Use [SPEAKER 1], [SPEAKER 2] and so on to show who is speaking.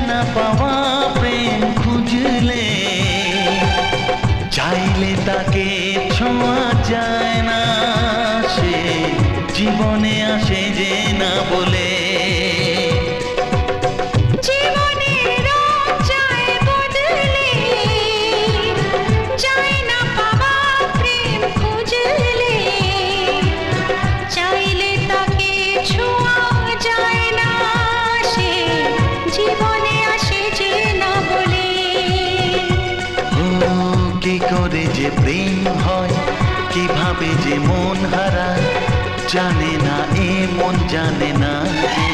[SPEAKER 1] না পাওয়া প্রেম খুঁজলে, চাইলে তাকে ছোঁয়া যায় না, সে জীবনে আসে যে না বলে। কি করে যে প্রেম হয়, কিভাবে যে মন হারায়, জানে না এ মন জানে না কে।